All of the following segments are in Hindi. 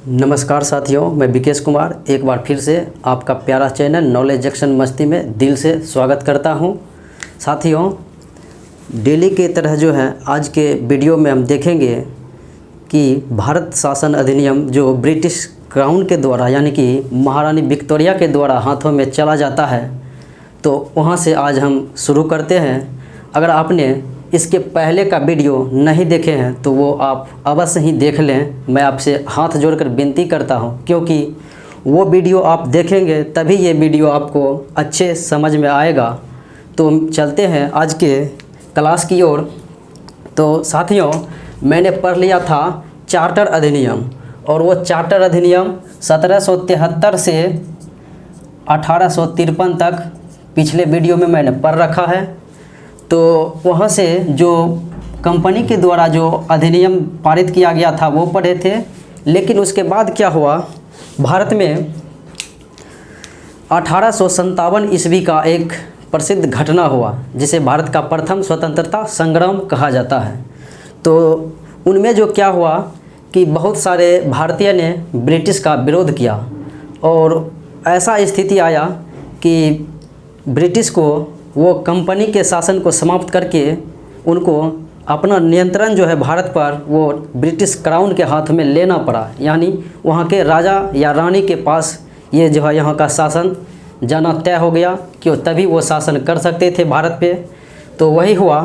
नमस्कार साथियों, मैं विकेश कुमार एक बार फिर से आपका प्यारा चैनल नॉलेज जंक्शन मस्ती में दिल से स्वागत करता हूं। साथियों, डेली के तरह जो है आज के वीडियो में हम देखेंगे कि भारत शासन अधिनियम जो ब्रिटिश क्राउन के द्वारा यानी कि महारानी विक्टोरिया के द्वारा हाथों में चला जाता है, तो वहां से आज हम शुरू करते हैं। अगर आपने इसके पहले का वीडियो नहीं देखे हैं तो वो आप अवश्य ही देख लें। मैं आपसे हाथ जोड़कर विनती करता हूं, क्योंकि वो वीडियो आप देखेंगे तभी ये वीडियो आपको अच्छे समझ में आएगा। तो चलते हैं आज के क्लास की ओर। तो साथियों, मैंने पढ़ लिया था चार्टर अधिनियम, और वो चार्टर अधिनियम 1773 से 1853 तक पिछले वीडियो में मैंने पढ़ रखा है। तो वहाँ से जो कंपनी के द्वारा जो अधिनियम पारित किया गया था वो पढ़े थे। लेकिन उसके बाद क्या हुआ, भारत में 1857 ईस्वी का एक प्रसिद्ध घटना हुआ जिसे भारत का प्रथम स्वतंत्रता संग्राम कहा जाता है। तो उनमें जो क्या हुआ कि बहुत सारे भारतीय ने ब्रिटिश का विरोध किया, और ऐसा स्थिति आया कि ब्रिटिश को वो कंपनी के शासन को समाप्त करके उनको अपना नियंत्रण जो है भारत पर वो ब्रिटिश क्राउन के हाथ में लेना पड़ा। यानी वहाँ के राजा या रानी के पास ये जो है यहाँ का शासन जाना तय हो गया कि तभी वो शासन कर सकते थे भारत पे। तो वही हुआ,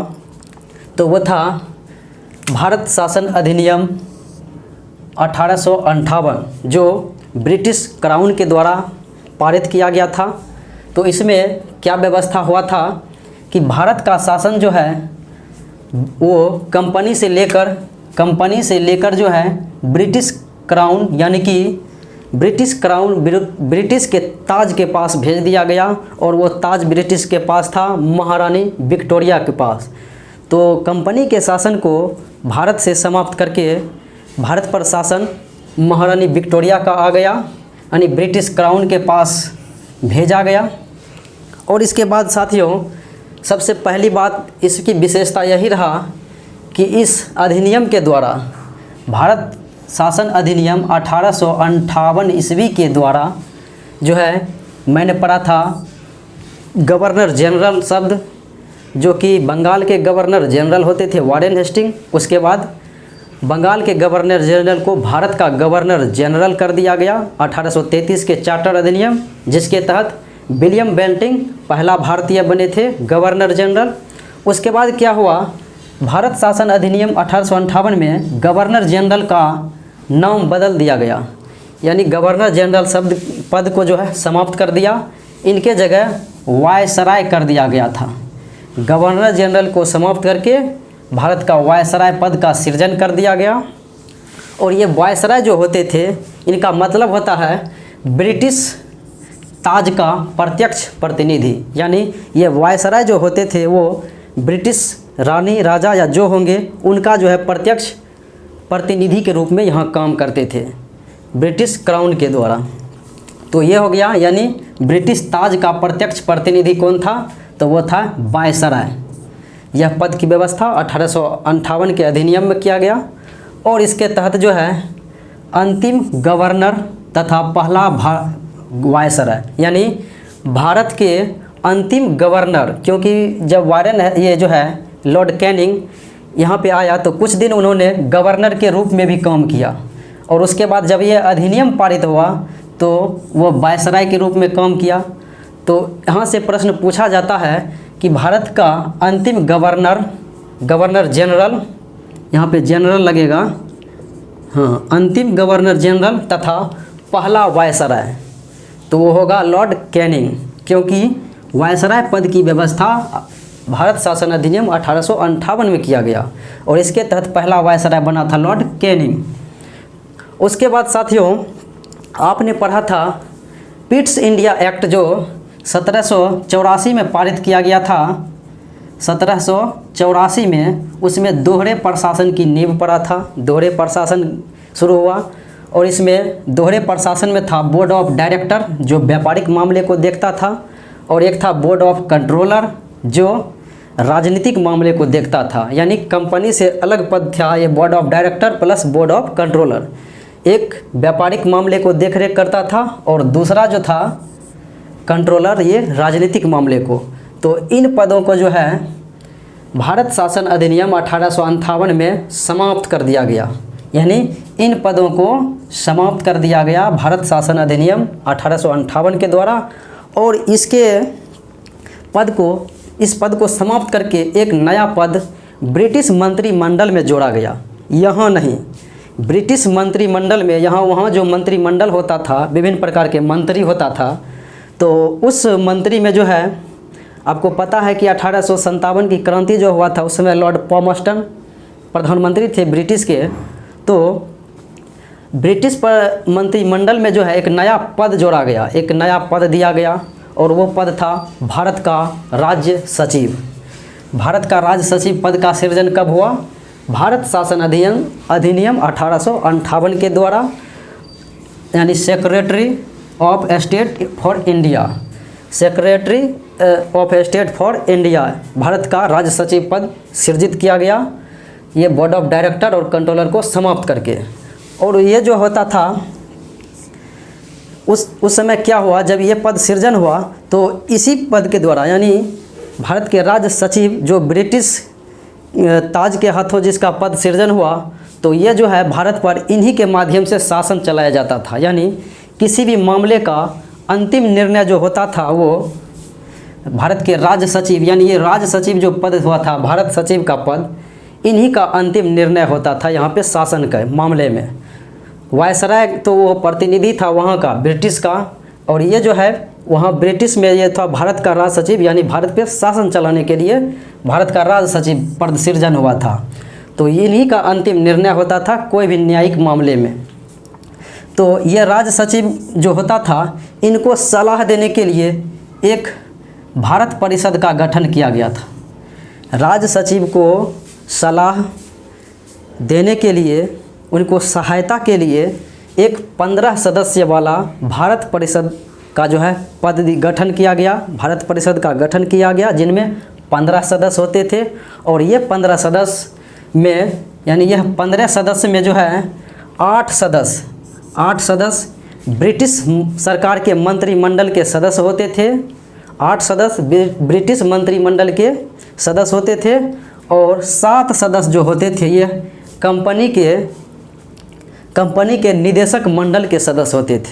तो वो था भारत शासन अधिनियम 1858 जो ब्रिटिश क्राउन के द्वारा पारित किया गया था। तो इसमें क्या व्यवस्था हुआ था कि भारत का शासन जो है वो कंपनी से लेकर जो है ब्रिटिश क्राउन यानी कि ब्रिटिश के ताज के पास भेज दिया गया, और वो ताज ब्रिटिश के पास था, महारानी विक्टोरिया के पास। तो कंपनी के शासन को भारत से समाप्त करके भारत पर शासन महारानी विक्टोरिया का आ गया, यानी ब्रिटिश क्राउन के पास भेजा गया। और इसके बाद साथियों, सबसे पहली बात इसकी विशेषता यही रहा कि इस अधिनियम के द्वारा भारत शासन अधिनियम 1858 ईस्वी के द्वारा जो है मैंने पढ़ा था गवर्नर जनरल शब्द, जो कि बंगाल के गवर्नर जनरल होते थे वारेन हेस्टिंग। उसके बाद बंगाल के गवर्नर जनरल को भारत का गवर्नर जनरल कर दिया गया 1833 के चार्टर अधिनियम, जिसके तहत विलियम बेंटिंग पहला भारतीय बने थे गवर्नर जनरल। उसके बाद क्या हुआ, भारत शासन अधिनियम 1858 में गवर्नर जनरल का नाम बदल दिया गया, यानी गवर्नर जनरल शब्द पद को जो है समाप्त कर दिया। इनके जगह वायसराय कर दिया गया था। गवर्नर जनरल को समाप्त करके भारत का वायसराय पद का सृजन कर दिया गया। और ये वायसराय जो होते थे, इनका मतलब होता है ब्रिटिश ताज का प्रत्यक्ष प्रतिनिधि। यानी ये वायसराय जो होते थे वो ब्रिटिश रानी राजा या जो होंगे उनका जो है प्रत्यक्ष प्रतिनिधि के रूप में यहाँ काम करते थे ब्रिटिश क्राउन के द्वारा। तो ये हो गया, यानी ब्रिटिश ताज का प्रत्यक्ष प्रतिनिधि कौन था, तो वो था वायसराय। यह पद की व्यवस्था 1858 के अधिनियम में किया गया। और इसके तहत जो है अंतिम गवर्नर तथा पहला वायसराय, यानी भारत के अंतिम गवर्नर, क्योंकि जब वारेन ये जो है लॉर्ड कैनिंग यहाँ पे आया तो कुछ दिन उन्होंने गवर्नर के रूप में भी काम किया, और उसके बाद जब ये अधिनियम पारित हुआ तो वो वायसराय के रूप में काम किया। तो यहाँ से प्रश्न पूछा जाता है कि भारत का अंतिम गवर्नर जनरल, यहाँ पे जनरल लगेगा, हाँ, अंतिम गवर्नर जनरल तथा पहला वायसराय, तो वो होगा लॉर्ड कैनिंग, क्योंकि वायसराय पद की व्यवस्था भारत शासन अधिनियम 1858 में किया गया, और इसके तहत पहला वायसराय बना था लॉर्ड कैनिंग। उसके बाद साथियों, आपने पढ़ा था पिट्स इंडिया एक्ट जो 1784 में पारित किया गया था। 1784 में उसमें दोहरे प्रशासन की नींव पड़ा था, दोहरे प्रशासन शुरू हुआ। और इसमें दोहरे प्रशासन में था बोर्ड ऑफ डायरेक्टर जो व्यापारिक मामले को देखता था, और एक था बोर्ड ऑफ कंट्रोलर जो राजनीतिक मामले को देखता था। यानी कंपनी से अलग पद था ये board of director plus board of controller. एक व्यापारिक मामले को देखरेख करता था और दूसरा जो था कंट्रोलर, ये राजनीतिक मामले को। तो इन पदों को जो है भारत शासन अधिनियम 1858 में समाप्त कर दिया गया, यानी इन पदों को समाप्त कर दिया गया भारत शासन अधिनियम 1858 के द्वारा। और इस पद को समाप्त करके एक नया पद ब्रिटिश मंत्रिमंडल में जोड़ा गया। यहाँ नहीं, ब्रिटिश मंत्रिमंडल में, यहाँ वहाँ जो मंत्रिमंडल होता था, विभिन्न प्रकार के मंत्री होता था, तो उस मंत्री में जो है आपको पता है कि 1857 की क्रांति जो हुआ था उस समय लॉर्ड पॉमस्टन प्रधानमंत्री थे ब्रिटिश के। तो ब्रिटिश पर मंत्रिमंडल में जो है एक नया पद जोड़ा गया, एक नया पद दिया गया, और वो पद था भारत का राज्य सचिव। भारत का राज्य सचिव पद का सृजन कब हुआ? भारत शासन अधिनियम 1858 के द्वारा, यानी secretary of state for India, secretary of state for India, Bharat का राज्य सचिव पद सृजित किया गया, ये बोर्ड ऑफ डायरेक्टर और कंट्रोलर को समाप्त करके। और ये जो होता था उस समय क्या हुआ, जब ये पद सृजन हुआ तो इसी पद के द्वारा, यानी भारत के राज्य सचिव जो ब्रिटिश ताज के हाथों जिसका पद सृजन हुआ, तो ये जो है भारत पर इन्हीं के माध्यम से शासन चलाया जाता था। यानी किसी भी मामले का अंतिम निर्णय जो होता था वो भारत के राज्य सचिव, यानी ये राज्य सचिव जो पद हुआ था, भारत सचिव का पद, इन्हीं का अंतिम निर्णय होता था यहाँ पे शासन के मामले में। वायसराय तो वो प्रतिनिधि था वहाँ का, ब्रिटिश का, और ये जो है वहाँ ब्रिटिश में ये था भारत का राज्य सचिव, यानी भारत पे शासन चलाने के लिए भारत का राज्य सचिव पद सृजन हुआ था। तो इन्हीं का अंतिम निर्णय होता था कोई भी न्यायिक मामले में। तो ये राज्य सचिव जो होता था, इनको सलाह देने के लिए एक भारत परिषद का गठन किया गया था। राज्य सचिव को सलाह देने के लिए, उनको सहायता के लिए एक 15 सदस्य वाला भारत परिषद का जो है पद गठन किया गया, भारत परिषद का गठन किया गया, जिनमें 15 सदस्य होते थे। और ये 15 सदस्य में, यानी यह 15 सदस्य में जो है 8 सदस्य ब्रिटिश सरकार के मंत्रिमंडल के सदस्य होते थे, 8 सदस्य ब्रिटिश मंत्रिमंडल के सदस्य होते थे, और 7 सदस्य जो होते थे ये कंपनी के निदेशक मंडल के सदस्य होते थे।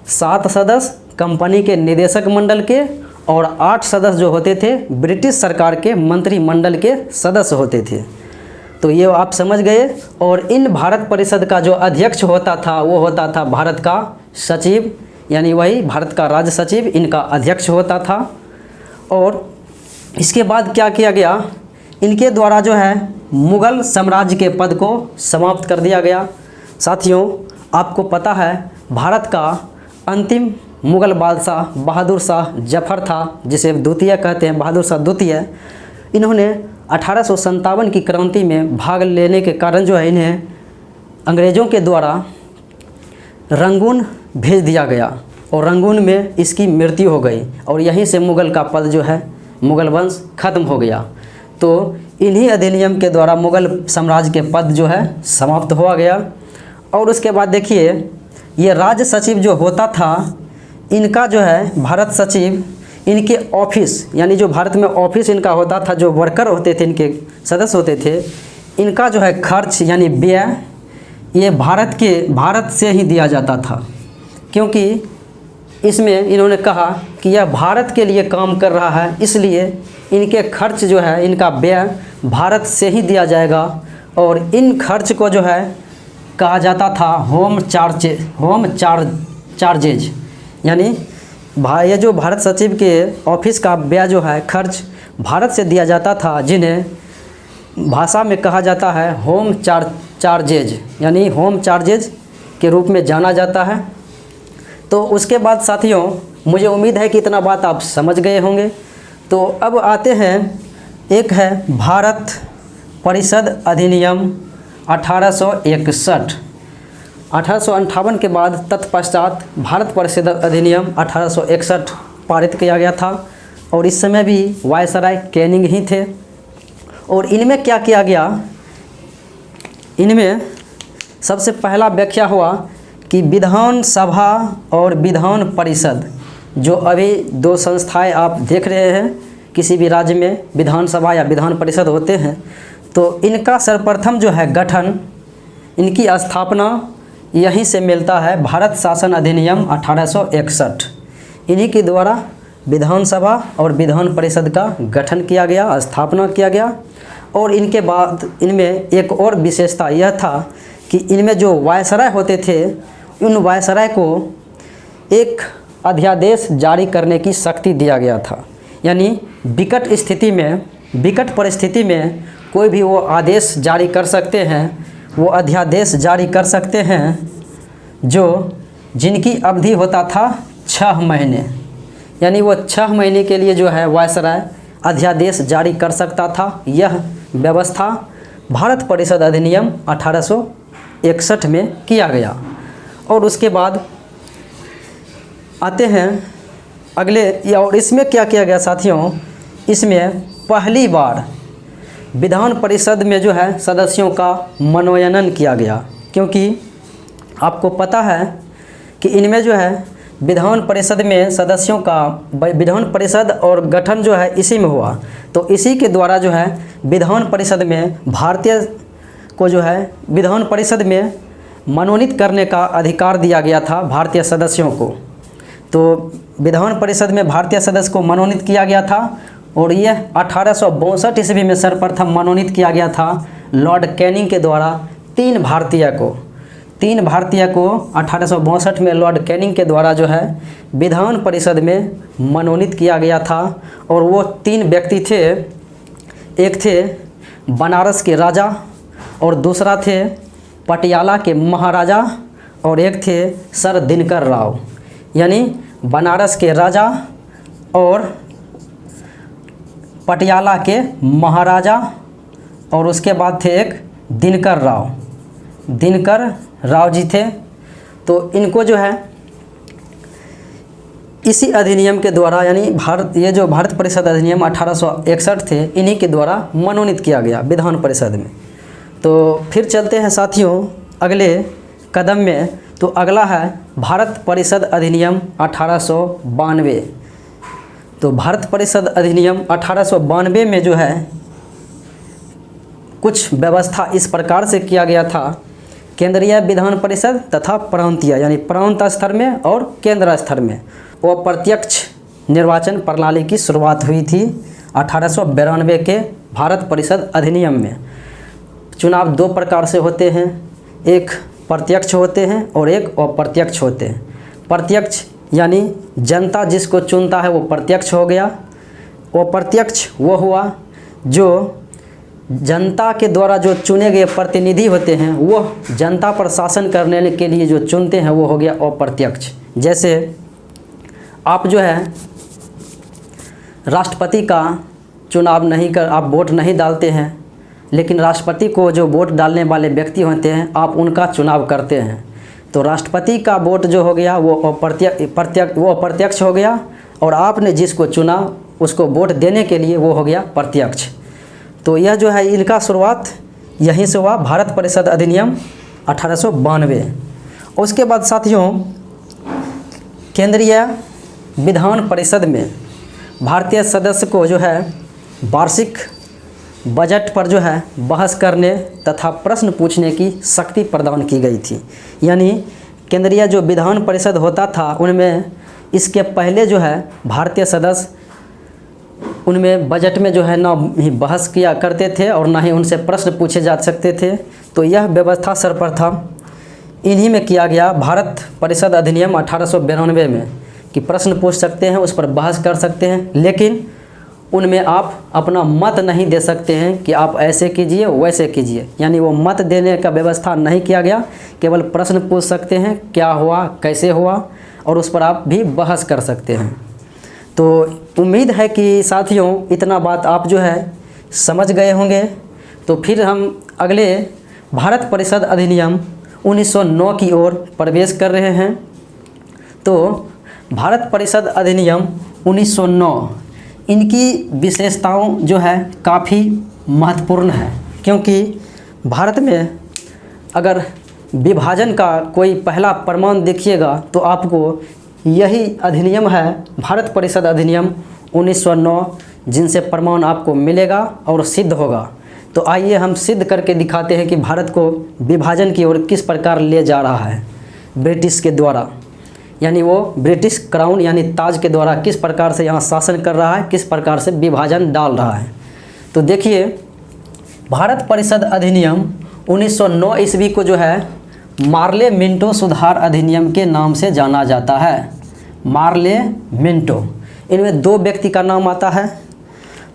7 सदस्य कंपनी के निदेशक मंडल के, और 8 सदस्य जो होते थे ब्रिटिश सरकार के मंत्रिमंडल के सदस्य होते थे। तो ये आप समझ गए। और इन भारत परिषद का जो अध्यक्ष होता था वो होता था भारत का सचिव, यानी वही भारत का राज्य सचिव इनका अध्यक्ष होता था। और इसके बाद क्या किया गया, इनके द्वारा जो है मुग़ल साम्राज्य के पद को समाप्त कर दिया गया। साथियों, आपको पता है भारत का अंतिम मुग़ल बादशाह बहादुर शाह जफ़र था, जिसे द्वितीय कहते हैं, बहादुर शाह द्वितीय। इन्होंने 1857 की क्रांति में भाग लेने के कारण जो है इन्हें अंग्रेज़ों के द्वारा रंगून भेज दिया गया, और रंगून में इसकी मृत्यु हो गई, और यहीं से मुग़ल का पद जो है, मुग़ल वंश खत्म हो गया। तो इन्हीं अधिनियम के द्वारा मुग़ल साम्राज्य के पद जो है समाप्त हुआ गया। और उसके बाद देखिए, ये राज्य सचिव जो होता था, इनका जो है भारत सचिव, इनके ऑफिस, यानी जो भारत में ऑफिस इनका होता था, जो वर्कर होते थे, इनके सदस्य होते थे, इनका जो है खर्च यानी व्यय, ये भारत से ही दिया जाता था। क्योंकि इसमें इन्होंने कहा कि यह भारत के लिए काम कर रहा है, इसलिए इनके खर्च जो है, इनका व्यय भारत से ही दिया जाएगा। और इन खर्च को जो है कहा जाता था होम चार्जेज, यानी ये जो भारत सचिव के ऑफिस का व्यय जो है, खर्च भारत से दिया जाता था, जिन्हें भाषा में कहा जाता है होम चार्जेज, यानी होम चार्जेज के रूप में जाना जाता है। तो उसके बाद साथियों, मुझे उम्मीद है कि इतना बात आप समझ गए होंगे। तो अब आते हैं, एक है भारत परिषद अधिनियम 1861। 1858 के बाद तत्पश्चात भारत परिषद अधिनियम 1861 पारित किया गया था, और इस समय भी वायसराय कैनिंग ही थे। और इनमें क्या किया गया, इनमें सबसे पहला व्याख्या हुआ कि विधान सभा और विधान परिषद, जो अभी दो संस्थाएं आप देख रहे हैं किसी भी राज्य में विधानसभा या विधान परिषद होते हैं, तो इनका सर्वप्रथम जो है गठन, इनकी स्थापना यहीं से मिलता है भारत शासन अधिनियम 1861। इन्हीं के द्वारा विधानसभा और विधान परिषद का गठन किया गया, स्थापना किया गया। और इनके बाद इनमें एक और विशेषता यह था कि इनमें जो वायसराय होते थे, उन वायसराय को एक अध्यादेश जारी करने की शक्ति दिया गया था। यानी विकट परिस्थिति में कोई भी वो आदेश जारी कर सकते हैं, वो अध्यादेश जारी कर सकते हैं जिनकी अवधि होता था 6 महीने। यानी वो 6 महीने के लिए जो है वायसराय अध्यादेश जारी कर सकता था। यह व्यवस्था भारत परिषद अधिनियम 1861 में किया गया। और उसके बाद आते हैं अगले, और इसमें क्या किया गया साथियों, इसमें पहली बार विधान परिषद में जो है सदस्यों का मनोनयन किया गया। क्योंकि आपको पता है कि इनमें जो है विधान परिषद में सदस्यों का, विधान परिषद और गठन जो है इसी में हुआ, तो इसी के द्वारा जो है विधान परिषद में भारतीय को जो है विधान परिषद में मनोनीत करने का अधिकार दिया गया था भारतीय सदस्यों को। तो विधान परिषद में भारतीय सदस्य को मनोनीत किया गया था। और यह 1862 ईस्वी में सर्वप्रथम मनोनीत किया गया था लॉर्ड कैनिंग के द्वारा। 3 भारतीय को 1862 में लॉर्ड कैनिंग के द्वारा जो है विधान परिषद में मनोनीत किया गया था। और वो 3 व्यक्ति थे, एक थे बनारस के राजा, और दूसरा थे पटियाला के महाराजा, और एक थे सर दिनकर राव। यानी बनारस के राजा और पटियाला के महाराजा, और उसके बाद थे एक दिनकर राव जी थे। तो इनको जो है इसी अधिनियम के द्वारा, यानी ये जो भारत परिषद अधिनियम 1861 थे, इन्हीं के द्वारा मनोनीत किया गया विधान परिषद में। तो फिर चलते हैं साथियों अगले कदम में। तो अगला है भारत परिषद अधिनियम 1892। तो भारत परिषद अधिनियम 1892 में जो है कुछ व्यवस्था इस प्रकार से किया गया था। केंद्रीय विधान परिषद तथा प्रांतीय, यानी प्रांत स्तर में और केंद्र स्तर में अप्रत्यक्ष निर्वाचन प्रणाली की शुरुआत हुई थी 1892 के भारत परिषद अधिनियम में। चुनाव 2 प्रकार से होते हैं, एक प्रत्यक्ष होते हैं और एक अप्रत्यक्ष होते हैं। प्रत्यक्ष यानी जनता जिसको चुनता है वो प्रत्यक्ष हो गया। अप्रत्यक्ष वो हुआ जो जनता के द्वारा जो चुने गए प्रतिनिधि होते हैं, वो जनता पर शासन करने के लिए जो चुनते हैं वो हो गया अप्रत्यक्ष। जैसे आप जो है राष्ट्रपति का चुनाव नहीं कर, आप वोट नहीं डालते हैं, लेकिन राष्ट्रपति को जो वोट डालने वाले व्यक्ति होते हैं आप उनका चुनाव करते हैं। तो राष्ट्रपति का वोट जो हो गया वो अप्रत्यक्ष हो गया, और आपने जिसको चुना उसको वोट देने के लिए वो हो गया प्रत्यक्ष। तो यह जो है इनका शुरुआत यहीं से हुआ, भारत परिषद अधिनियम 1892। उसके बाद साथियों केंद्रीय विधान परिषद में भारतीय सदस्य को जो है वार्षिक बजट पर जो है बहस करने तथा प्रश्न पूछने की शक्ति प्रदान की गई थी। यानी केंद्रीय जो विधान परिषद होता था उनमें इसके पहले जो है भारतीय सदस्य उनमें बजट में जो है ना ही बहस किया करते थे और ना ही उनसे प्रश्न पूछे जा सकते थे। तो यह व्यवस्था सर्वप्रथम इन्हीं में किया गया भारत परिषद अधिनियम 1892 में, कि प्रश्न पूछ सकते हैं, उस पर बहस कर सकते हैं, लेकिन उनमें आप अपना मत नहीं दे सकते हैं कि आप ऐसे कीजिए वैसे कीजिए। यानी वो मत देने का व्यवस्था नहीं किया गया, केवल प्रश्न पूछ सकते हैं क्या हुआ कैसे हुआ, और उस पर आप भी बहस कर सकते हैं। तो उम्मीद है कि साथियों इतना बात आप जो है समझ गए होंगे। तो फिर हम अगले भारत परिषद अधिनियम 1909 की ओर प्रवेश कर रहे हैं। तो भारत परिषद अधिनियम 1909 इनकी विशेषताओं जो है काफ़ी महत्वपूर्ण है, क्योंकि भारत में अगर विभाजन का कोई पहला प्रमाण देखिएगा तो आपको यही अधिनियम है, भारत परिषद अधिनियम 1909, जिनसे प्रमाण आपको मिलेगा और सिद्ध होगा। तो आइए हम सिद्ध करके दिखाते हैं कि भारत को विभाजन की ओर किस प्रकार ले जा रहा है ब्रिटिश के द्वारा, यानी वो ब्रिटिश क्राउन यानी ताज के द्वारा किस प्रकार से यहाँ शासन कर रहा है, किस प्रकार से विभाजन डाल रहा है। तो देखिए, भारत परिषद अधिनियम 1909 ईस्वी को जो है मार्ले मिंटो सुधार अधिनियम के नाम से जाना जाता है। मार्ले मिंटो, इनमें दो व्यक्ति का नाम आता है,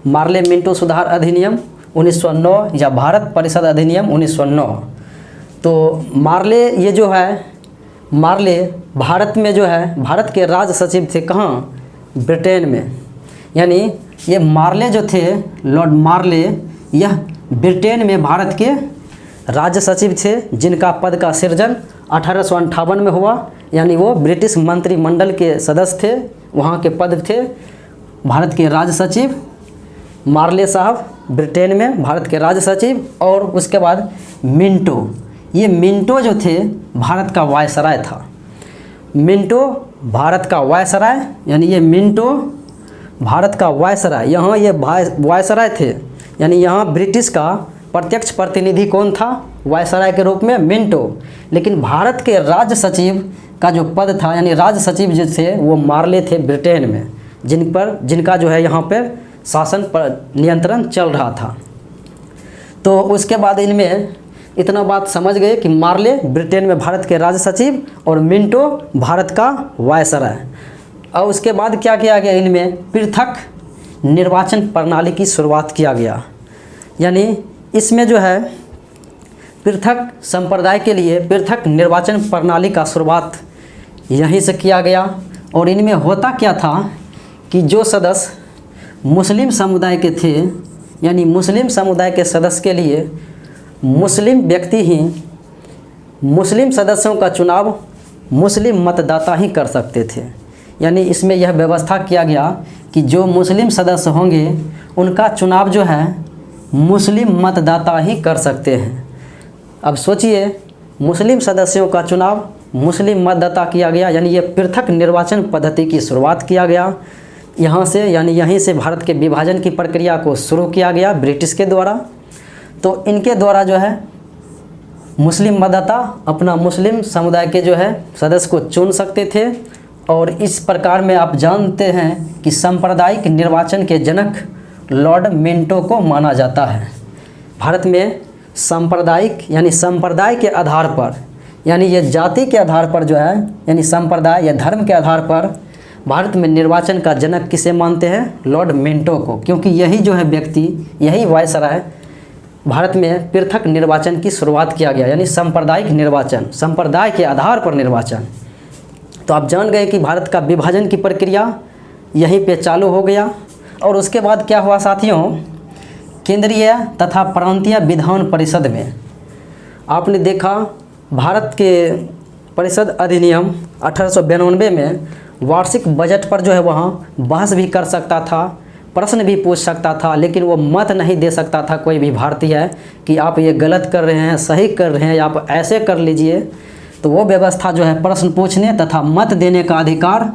मार्ले मिंटो सुधार अधिनियम 1909 या भारत परिषद अधिनियम 1909। तो मार्ले ये जो है, मार्ले भारत में जो है भारत के राज सचिव थे, कहाँ, ब्रिटेन में। यानी ये मार्ले जो थे, लॉर्ड मार्ले, यह ब्रिटेन में भारत के राज्य सचिव थे, जिनका पद का सृजन 1858 में हुआ। यानी वो ब्रिटिश मंत्रिमंडल के सदस्य थे, वहाँ के पद थे भारत के राज्य सचिव। मार्ले साहब ब्रिटेन में भारत के राज्य सचिव। और उसके बाद मिंटो, ये मिंटो जो थे भारत का वायसराय था। मिंटो भारत का वायसराय, यानी ये मिंटो भारत का वायसराय, यहाँ ये वायसराय थे। यानी यहाँ ब्रिटिश का प्रत्यक्ष प्रतिनिधि कौन था, वायसराय के रूप में मिंटो। लेकिन भारत के राज्य सचिव का जो पद था, यानी राज्य सचिव जो थे वो मार्ले थे ब्रिटेन में, जिनका जो है यहाँ पर शासन पर नियंत्रण चल रहा था। तो उसके बाद इनमें इतना बात समझ गए कि मार्ले ब्रिटेन में भारत के राज्य सचिव और मिंटो भारत का वायसराय। और उसके बाद क्या किया गया, इनमें पृथक निर्वाचन प्रणाली की शुरुआत किया गया। यानी इसमें जो है पृथक संप्रदाय के लिए पृथक निर्वाचन प्रणाली का शुरुआत यहीं से किया गया। और इनमें होता क्या था कि जो सदस्य मुस्लिम समुदाय के थे, यानी मुस्लिम समुदाय के सदस्य के लिए मुस्लिम व्यक्ति ही, मुस्लिम सदस्यों का चुनाव मुस्लिम मतदाता ही कर सकते थे। यानी इसमें यह व्यवस्था किया गया कि जो मुस्लिम सदस्य होंगे उनका चुनाव जो है मुस्लिम मतदाता ही कर सकते हैं। अब सोचिए, मुस्लिम सदस्यों का चुनाव मुस्लिम मतदाता किया गया, यानी ये पृथक निर्वाचन पद्धति की शुरुआत किया गया यहाँ से। यानी यहीं से भारत के विभाजन की प्रक्रिया को शुरू किया गया ब्रिटिश के द्वारा। तो इनके द्वारा जो है मुस्लिम मतदाता अपना मुस्लिम समुदाय के जो है सदस्य को चुन सकते थे। और इस प्रकार में आप जानते हैं कि सांप्रदायिक निर्वाचन के जनक लॉर्ड मिंटो को माना जाता है। भारत में सांप्रदायिक यानी संप्रदाय के आधार पर, यानी ये जाति के आधार पर जो है, यानी संप्रदाय या धर्म के आधार पर भारत में निर्वाचन का जनक किसे मानते हैं, लॉर्ड मिंटो को। क्योंकि यही जो है व्यक्ति, यही वायसराय, भारत में पृथक निर्वाचन की शुरुआत किया गया, यानी सांप्रदायिक निर्वाचन, संप्रदाय के आधार पर निर्वाचन। तो आप जान गए कि भारत का विभाजन की प्रक्रिया यहीं पे चालू हो गया। और उसके बाद क्या हुआ साथियों, केंद्रीय तथा प्रांतीय विधान परिषद में आपने देखा भारत के परिषद अधिनियम 1892 में वार्षिक बजट पर जो है वहाँ बहस भी कर सकता था, प्रश्न भी पूछ सकता था, लेकिन वो मत नहीं दे सकता था कोई भी भारतीय कि आप ये गलत कर रहे हैं, सही कर रहे हैं, या आप ऐसे कर लीजिए। तो वो व्यवस्था जो है प्रश्न पूछने तथा मत देने का अधिकार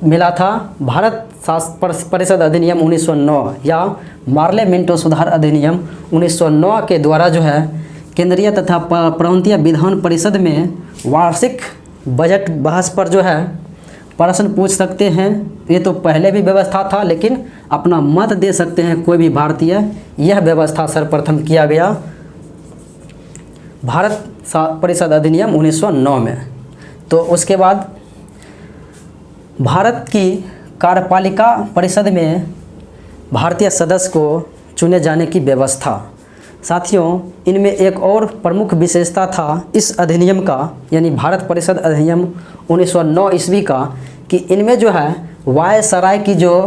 मिला था भारत परिषद अधिनियम 1909 या मार्ले मिंटो सुधार अधिनियम 1909 के द्वारा जो है केंद्रीय तथा प्रांतीय विधान परिषद में वार्षिक बजट बहस पर जो है प्रश्न पूछ सकते हैं। ये तो पहले भी व्यवस्था था, लेकिन अपना मत दे सकते हैं कोई भी भारतीय। यह व्यवस्था सर्वप्रथम किया गया भारत परिषद अधिनियम 1909 में। तो उसके बाद भारत की कार्यपालिका परिषद में भारतीय सदस्य को चुने जाने की व्यवस्था। साथियों, इनमें एक और प्रमुख विशेषता था इस अधिनियम का, यानी भारत परिषद अधिनियम 1909 ईस्वी का, कि इनमें जो है वायसराय की जो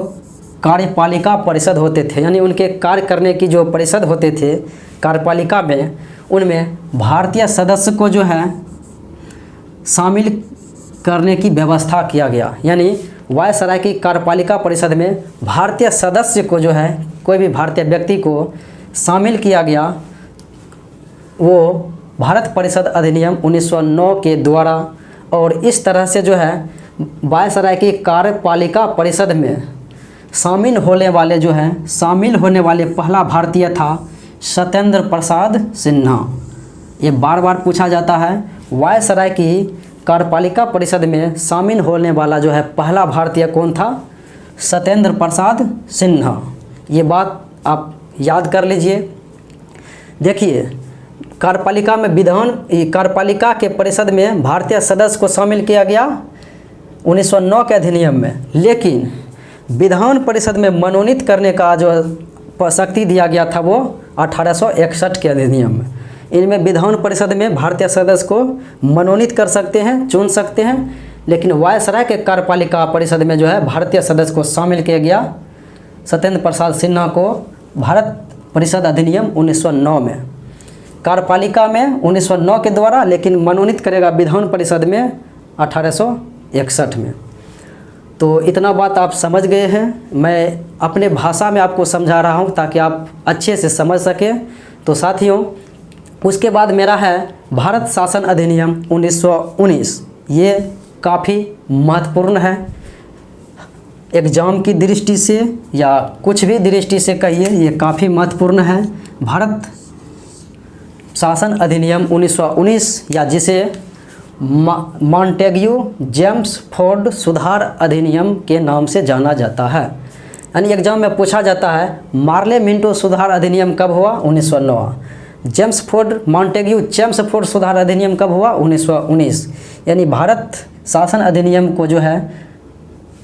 कार्यपालिका परिषद होते थे, यानी उनके कार्य करने की जो परिषद होते थे कार्यपालिका में, उनमें भारतीय सदस्य को जो है शामिल करने की व्यवस्था किया गया। यानी वायसराय की कार्यपालिका परिषद में भारतीय सदस्य को जो है, कोई भी भारतीय व्यक्ति को शामिल किया गया। वो भारत परिषद अधिनियम 1909 के द्वारा, और इस तरह से जो है वायसराय की कार्यपालिका परिषद में शामिल होने वाले पहला भारतीय था सत्येंद्र प्रसाद सिन्हा। ये बार बार पूछा जाता है, वायसराय की कार्यपालिका परिषद में शामिल होने वाला जो है पहला भारतीय कौन था? सत्येंद्र प्रसाद सिन्हा। ये बात आप याद कर लीजिए। देखिए, कार्यपालिका के परिषद में भारतीय सदस्य को शामिल किया गया 1909 के अधिनियम में, लेकिन विधान परिषद में मनोनीत करने का जो शक्ति दिया गया था वो 1861 के अधिनियम में। इनमें विधान परिषद में भारतीय सदस्य को मनोनीत कर सकते हैं, चुन सकते हैं, लेकिन वायसराय के कार्यपालिका परिषद में जो है भारतीय सदस्य को शामिल किया गया सत्येंद्र प्रसाद सिन्हा को भारत परिषद अधिनियम 1909 में। कार्यपालिका में 1909 के द्वारा, लेकिन मनोनीत करेगा विधान परिषद में 1861 में। तो इतना बात आप समझ गए हैं। मैं अपने भाषा में आपको समझा रहा हूँ ताकि आप अच्छे से समझ सकें। तो साथियों, उसके बाद मेरा है भारत शासन अधिनियम 1919। ये काफ़ी महत्वपूर्ण है, एग्ज़ाम की दृष्टि से या कुछ भी दृष्टि से कहिए, ये काफ़ी महत्वपूर्ण है। भारत शासन अधिनियम 1919 या जिसे मॉन्टेग्यू जेम्स फोर्ड सुधार अधिनियम के नाम से जाना जाता है। यानी एग्जाम में पूछा जाता है मार्ले मिंटो सुधार अधिनियम कब हुआ? 1909। मॉन्टेग्यू जेम्स फोर्ड सुधार अधिनियम कब हुआ? 1919। यानी भारत शासन अधिनियम को जो है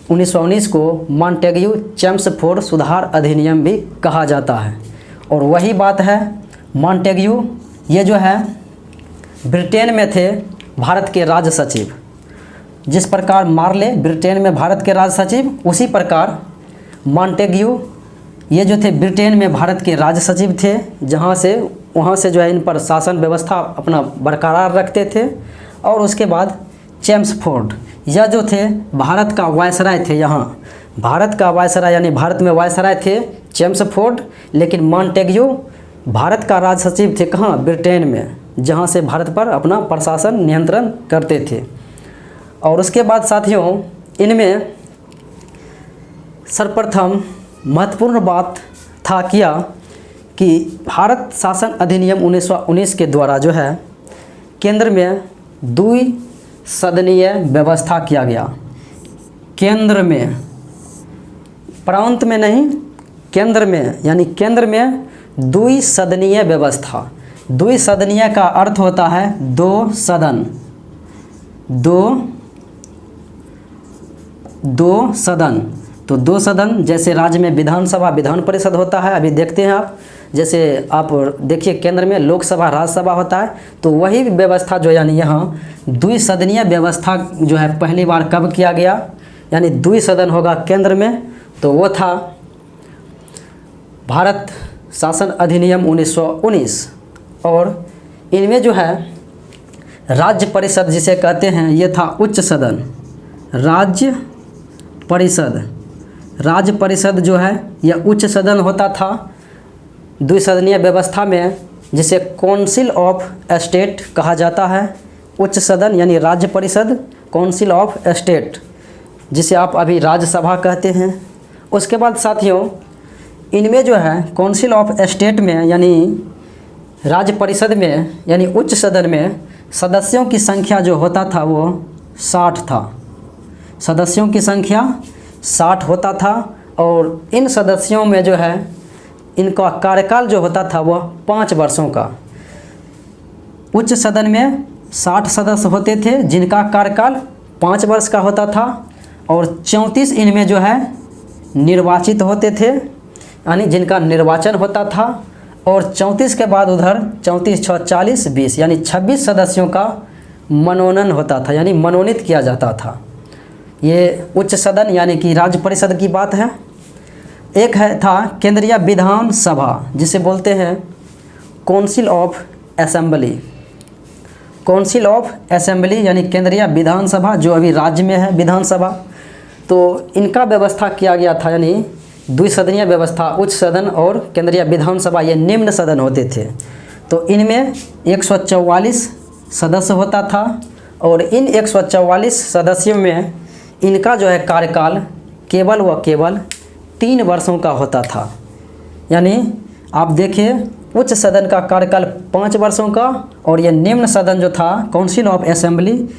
1919 को मॉन्टेग्यू जेम्स फोर्ड सुधार अधिनियम भी कहा जाता है। और वही बात है, मॉन्टेग्यू ये जो है ब्रिटेन में थे भारत के राज सचिव। जिस प्रकार मार्ले ब्रिटेन में भारत के राज सचिव, उसी प्रकार मॉन्टेग्यू ये जो थे ब्रिटेन में भारत के राज सचिव थे, वहाँ से जो है इन पर शासन व्यवस्था अपना बरकरार रखते थे। और उसके बाद जेम्स फोर्ड यह जो थे भारत का वायसराय थे। यहाँ भारत का वायसराय यानी भारत में वायसराय थे जेम्स फोर्ड, लेकिन मॉन्टेग्यू भारत का राज सचिव थे। कहाँ? ब्रिटेन में, जहाँ से भारत पर अपना प्रशासन नियंत्रण करते थे। और उसके बाद साथियों, इनमें सर्वप्रथम महत्वपूर्ण बात था क्या कि भारत शासन अधिनियम 1919 के द्वारा जो है केंद्र में द्विसदनीय व्यवस्था किया गया। केंद्र में, प्रांत में नहीं, केंद्र में, यानी केंद्र में द्विसदनीय व्यवस्था। द्विसदनीय का अर्थ होता है दो सदन। दो सदन, तो दो सदन, जैसे राज्य में विधानसभा विधान परिषद होता है, अभी देखते हैं आप, जैसे आप देखिए केंद्र में लोकसभा राज्यसभा होता है, तो वही व्यवस्था जो यानी यहाँ द्विसदनीय व्यवस्था जो है पहली बार कब किया गया, यानी द्विसदन होगा केंद्र में, तो वो था भारत शासन अधिनियम 1919। और इनमें जो है राज्य परिषद जिसे कहते हैं, ये था उच्च सदन। राज्य परिषद जो है यह उच्च सदन होता था द्विसदनीय व्यवस्था में, जिसे काउंसिल ऑफ स्टेट कहा जाता है। उच्च सदन यानी राज्य परिषद, काउंसिल ऑफ स्टेट जिसे आप अभी राज्यसभा कहते हैं। उसके बाद साथियों, इनमें जो है काउंसिल ऑफ स्टेट में यानी राज्य परिषद में यानी उच्च सदन में सदस्यों की संख्या जो होता था वो 60 था। सदस्यों की संख्या 60 होता था। और इन सदस्यों में जो है इनका कार्यकाल जो होता था वह 5 वर्षों का। उच्च सदन में 60 सदस्य होते थे जिनका कार्यकाल 5 वर्ष का होता था। और 34 इनमें जो है निर्वाचित होते थे, यानी जिनका निर्वाचन होता था। और 34 के बाद उधर 34 6 40 20 यानी 26 सदस्यों का मनोनयन होता था, यानी मनोनीत किया जाता था। ये उच्च सदन यानी कि राज्य परिषद की बात है। एक है था केंद्रीय विधान सभा जिसे बोलते हैं council of assembly. Council of assembly यानी केंद्रीय विधानसभा जो अभी राज्य में है विधानसभा, तो इनका व्यवस्था किया गया था, यानी द्विसदनीय व्यवस्था। उच्च सदन और केंद्रीय विधानसभा ये निम्न सदन होते थे। तो इनमें 144 सदस्य होता था और इन 144 सदस्यों में इनका जो है कार्यकाल केवल व केवल 3 वर्षों का होता था। यानी आप देखिए, उच्च सदन का कार्यकाल 5 वर्षों का और ये निम्न सदन जो था काउंसिल ऑफ असेंबली,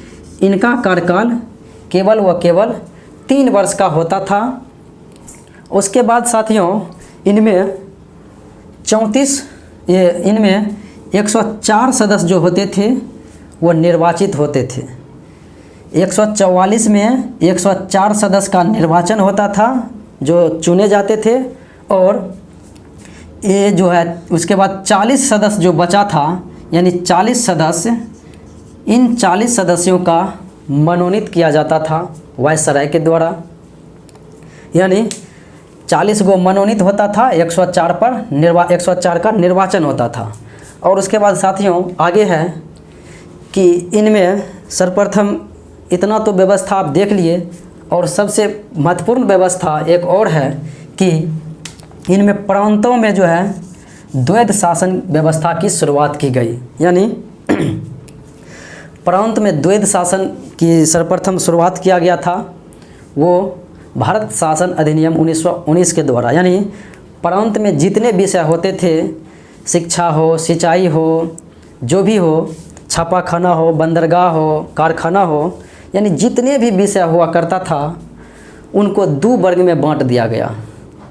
इनका कार्यकाल केवल व केवल 3 वर्ष का होता था। उसके बाद साथियों इनमें 104 सदस्य जो होते थे वो निर्वाचित होते थे। 144 में 104 सदस्य का निर्वाचन होता था जो चुने जाते थे और ये जो है उसके बाद 40 सदस्य जो बचा था, यानी 40 सदस्य, इन 40 सदस्यों का मनोनीत किया जाता था वायसराय के द्वारा। यानी 40 को मनोनीत होता था, 104 का निर्वाचन होता था। और उसके बाद साथियों आगे है कि इनमें सर्वप्रथम इतना तो व्यवस्था आप देख लिए, और सबसे महत्वपूर्ण व्यवस्था एक और है कि इनमें प्रांतों में जो है द्वैध शासन व्यवस्था की शुरुआत की गई। यानी प्रांत में द्वैध शासन की सर्वप्रथम शुरुआत किया गया था, वो भारत शासन अधिनियम 1919 के द्वारा। यानी प्रांत में जितने विषय होते थे, शिक्षा हो, सिंचाई हो, जो भी हो, छापाखाना हो, बंदरगाह हो, कारखाना हो, यानी जितने भी विषय हुआ करता था उनको 2 वर्ग में बांट दिया गया।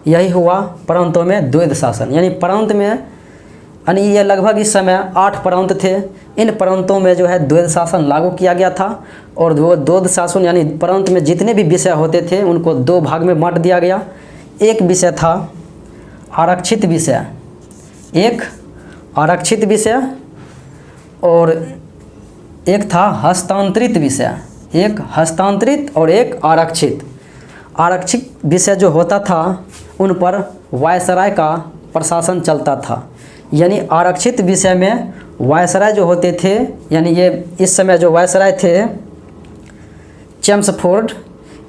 यही हुआ प्रांतों में द्वैध शासन। यानी प्रांत में, यानी ये लगभग इस समय 8 प्रांत थे, इन प्रांतों में जो है द्वैध शासन लागू किया गया था। और वो द्वैध शासन यानी प्रांत में जितने भी विषय होते थे उनको 2 भाग में बांट दिया गया। एक विषय था आरक्षित विषय, एक आरक्षित विषय, और एक था हस्तांतरित विषय। एक हस्तांतरित और एक आरक्षित। आरक्षित विषय जो होता था उन पर वायसराय का प्रशासन चलता था। यानी आरक्षित विषय में वायसराय जो होते थे, यानी ये इस समय जो वायसराय थे चेम्सफोर्ड,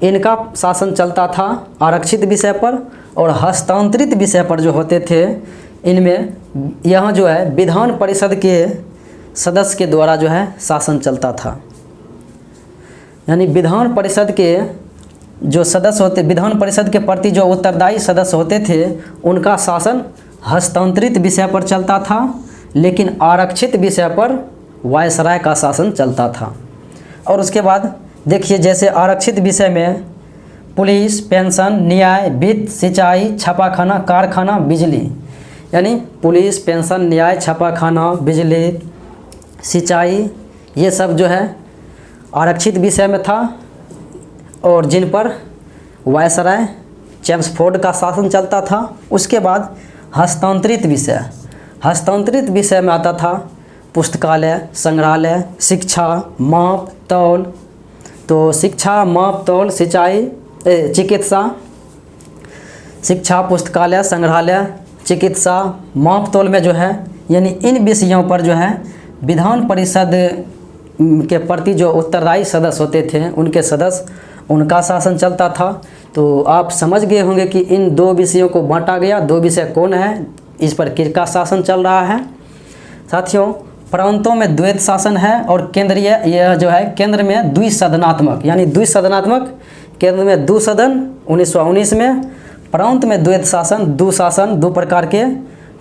इनका शासन चलता था आरक्षित विषय पर। और हस्तांतरित विषय पर जो होते थे इनमें यहाँ जो है विधान परिषद के सदस्य के द्वारा जो है शासन चलता था। यानी विधान परिषद के जो सदस्य होते, विधान परिषद के प्रति जो उत्तरदायी सदस्य होते थे उनका शासन हस्तांतरित विषय पर चलता था, लेकिन आरक्षित विषय पर वायसराय का शासन चलता था। और उसके बाद देखिए, जैसे आरक्षित विषय में पुलिस, पेंशन, न्याय, वित्त, सिंचाई, छापाखाना, कारखाना, बिजली, यानी पुलिस, पेंशन, न्याय, छापाखाना, बिजली, सिंचाई, ये सब जो है आरक्षित विषय में था और जिन पर वायसराय चेम्सफोर्ड का शासन चलता था। उसके बाद हस्तांतरित विषय, हस्तांतरित विषय में आता था पुस्तकालय, संग्रहालय, शिक्षा, माप तौल। तो शिक्षा, माप तौल, सिंचाई, चिकित्सा, शिक्षा, पुस्तकालय, संग्रहालय, चिकित्सा, माप तौल में जो है, यानी इन विषयों पर जो है विधान परिषद के प्रति जो उत्तरदायी सदस्य होते थे उनके सदस्य, उनका शासन चलता था। तो आप समझ गए होंगे कि इन 2 विषयों को बांटा गया। 2 विषय कौन है, इस पर किसका शासन चल रहा है। साथियों प्रांतों में द्वैध शासन है और केंद्रीय, यह जो है केंद्र में द्विसदनात्मक, यानी द्विसदनात्मक, केंद्र में 2 सदन 1919 में, प्रांत में द्वैध शासन, 2 शासन 2 प्रकार के।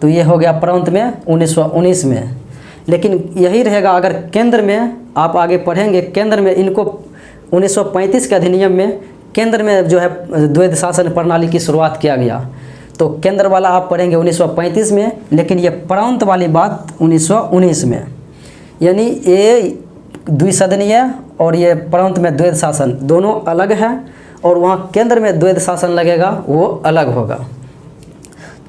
तो ये हो गया प्रांत में 1919 में। लेकिन यही रहेगा अगर केंद्र में आप आगे पढ़ेंगे, केंद्र में इनको 1935 के अधिनियम में केंद्र में जो है द्वैध शासन प्रणाली की शुरुआत किया गया। तो केंद्र वाला आप पढ़ेंगे 1935 में, लेकिन ये प्रांत वाली बात 1919 में। यानी ये द्विसदनीय और ये प्रांत में द्वैध शासन दोनों अलग है, और वहाँ केंद्र में द्वैध शासन लगेगा वो अलग होगा।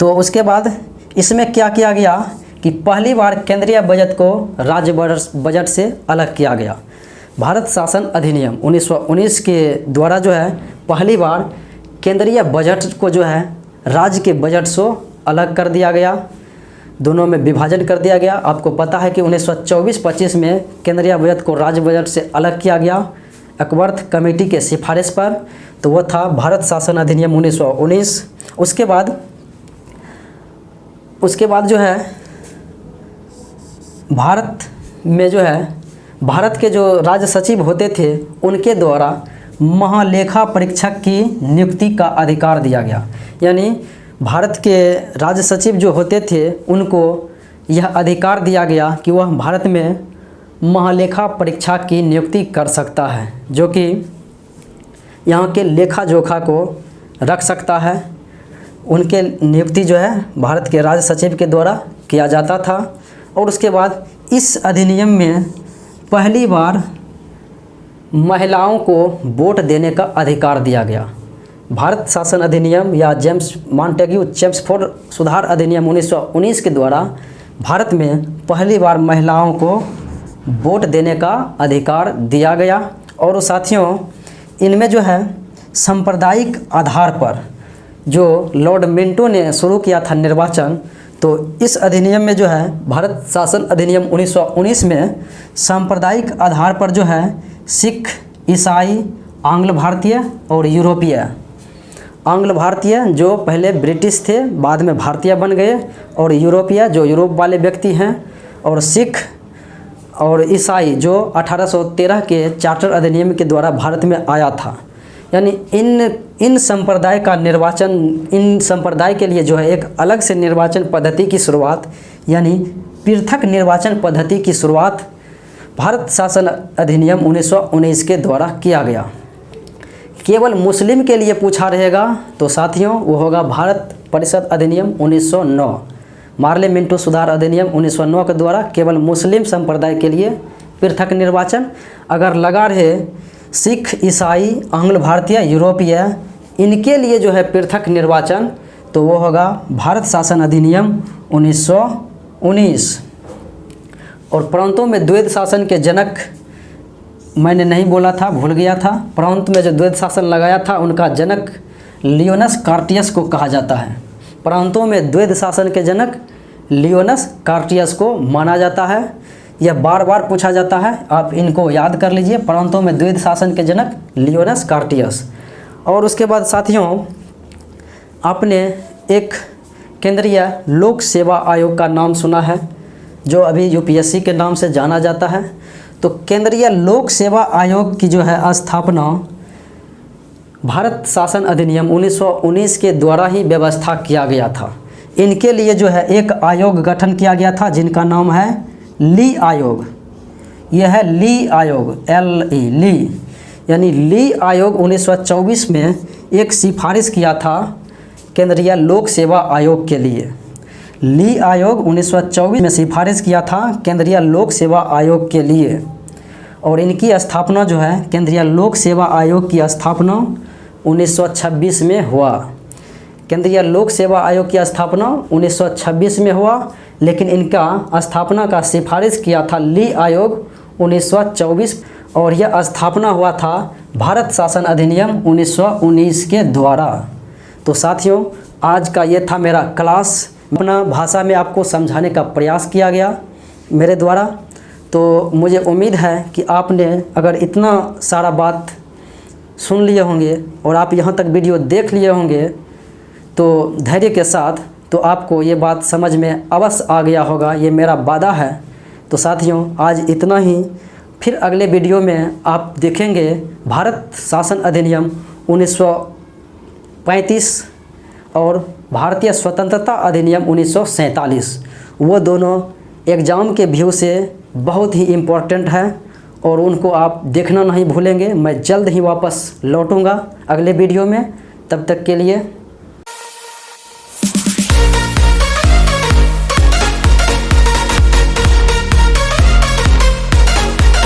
तो उसके बाद इसमें क्या किया गया कि पहली बार केंद्रीय बजट को राज्य बजट से अलग किया गया। भारत शासन अधिनियम 1919 के द्वारा जो है पहली बार केंद्रीय बजट को जो है राज्य के बजट से अलग कर दिया गया, दोनों में विभाजन कर दिया गया। आपको पता है कि 1924-25 में केंद्रीय बजट को राज्य बजट से अलग किया गया अकबर्थ कमेटी के सिफारिश पर। तो वो था भारत शासन अधिनियम 1919। उसके बाद जो है भारत में जो है भारत के जो राज्य सचिव होते थे उनके द्वारा महालेखा परीक्षक की नियुक्ति का अधिकार दिया गया। यानी भारत के राज्य सचिव जो होते थे उनको यह अधिकार दिया गया कि वह भारत में महालेखा परीक्षा की नियुक्ति कर सकता है, जो कि यहाँ के लेखा जोखा को रख सकता है। उनके नियुक्ति जो है भारत के राज्य सचिव के द्वारा किया जाता था। और उसके बाद इस अधिनियम में पहली बार महिलाओं को वोट देने का अधिकार दिया गया। भारत शासन अधिनियम या जेम्स मॉन्टेग्यू चेम्सफोर्ड सुधार अधिनियम 1919 के द्वारा भारत में पहली बार महिलाओं को वोट देने का अधिकार दिया गया। और साथियों, इनमें जो है सांप्रदायिक आधार पर जो लॉर्ड मिंटो ने शुरू किया था निर्वाचन, तो इस अधिनियम में जो है भारत शासन अधिनियम 1919 में सांप्रदायिक आधार पर जो है सिख, ईसाई, आंग्ल भारतीय और यूरोपीय, आंग्ल भारतीय जो पहले ब्रिटिश थे बाद में भारतीय बन गए, और यूरोपीय जो यूरोप वाले व्यक्ति हैं, और सिख और ईसाई जो 1813 के चार्टर अधिनियम के द्वारा भारत में आया था। यानी इन संप्रदाय का निर्वाचन, इन संप्रदाय के लिए जो है एक अलग से निर्वाचन पद्धति की शुरुआत, यानी पृथक निर्वाचन पद्धति की शुरुआत भारत शासन अधिनियम 1919 के द्वारा किया गया। केवल मुस्लिम के लिए पूछा रहेगा तो साथियों वो होगा भारत परिषद अधिनियम 1909, मार्ले मिंटो सुधार अधिनियम 1909 के द्वारा केवल मुस्लिम संप्रदाय के लिए पृथक निर्वाचन। अगर लगा रहे सिख, ईसाई, आंग्ल भारतीय, यूरोपीय, इनके लिए जो है पृथक निर्वाचन, तो वो होगा भारत शासन अधिनियम 1919। और प्रांतों में द्वैध शासन के जनक मैंने नहीं बोला था, भूल गया था। प्रांत में जो द्वैध शासन लगाया था उनका जनक लियोनस कार्टियस को कहा जाता है। प्रांतों में द्वैध शासन के जनक लियोनस कार्टियस को माना जाता है। यह बार बार पूछा जाता है, आप इनको याद कर लीजिए। प्रांतों में द्वैध शासन के जनक लियोनस कार्टियस। और उसके बाद साथियों, आपने एक केंद्रीय लोक सेवा आयोग का नाम सुना है जो अभी यूपीएससी के नाम से जाना जाता है। तो केंद्रीय लोक सेवा आयोग की जो है स्थापना भारत शासन अधिनियम 1919 के द्वारा ही व्यवस्था किया गया था। इनके लिए जो है एक आयोग गठन किया गया था जिनका नाम है ली आयोग। यह है ली आयोग, ली, यानी ली आयोग 1924 में एक सिफारिश किया था केंद्रीय लोक सेवा आयोग के लिए। ली आयोग 1924 में सिफारिश किया था केंद्रीय लोक सेवा आयोग के लिए। और इनकी स्थापना जो है केंद्रीय लोक सेवा आयोग की स्थापना 1926 में हुआ। केंद्रीय लोक सेवा आयोग की स्थापना 1926 में हुआ, लेकिन इनका स्थापना का सिफारिश किया था ली आयोग 1924, और यह स्थापना हुआ था भारत शासन अधिनियम 1919 के द्वारा। तो साथियों, आज का ये था मेरा क्लास। अपना भाषा में आपको समझाने का प्रयास किया गया मेरे द्वारा। तो मुझे उम्मीद है कि आपने अगर इतना सारा बात सुन लिए होंगे और आप यहाँ तक वीडियो देख लिए होंगे तो धैर्य के साथ, तो आपको ये बात समझ में अवश्य आ गया होगा, ये मेरा वादा है। तो साथियों, आज इतना ही। फिर अगले वीडियो में आप देखेंगे भारत शासन अधिनियम 1935 और भारतीय स्वतंत्रता अधिनियम 1947। वो दोनों एग्ज़ाम के व्यू से बहुत ही इम्पोर्टेंट है और उनको आप देखना नहीं भूलेंगे। मैं जल्द ही वापस लौटूंगा अगले वीडियो में। तब तक के लिए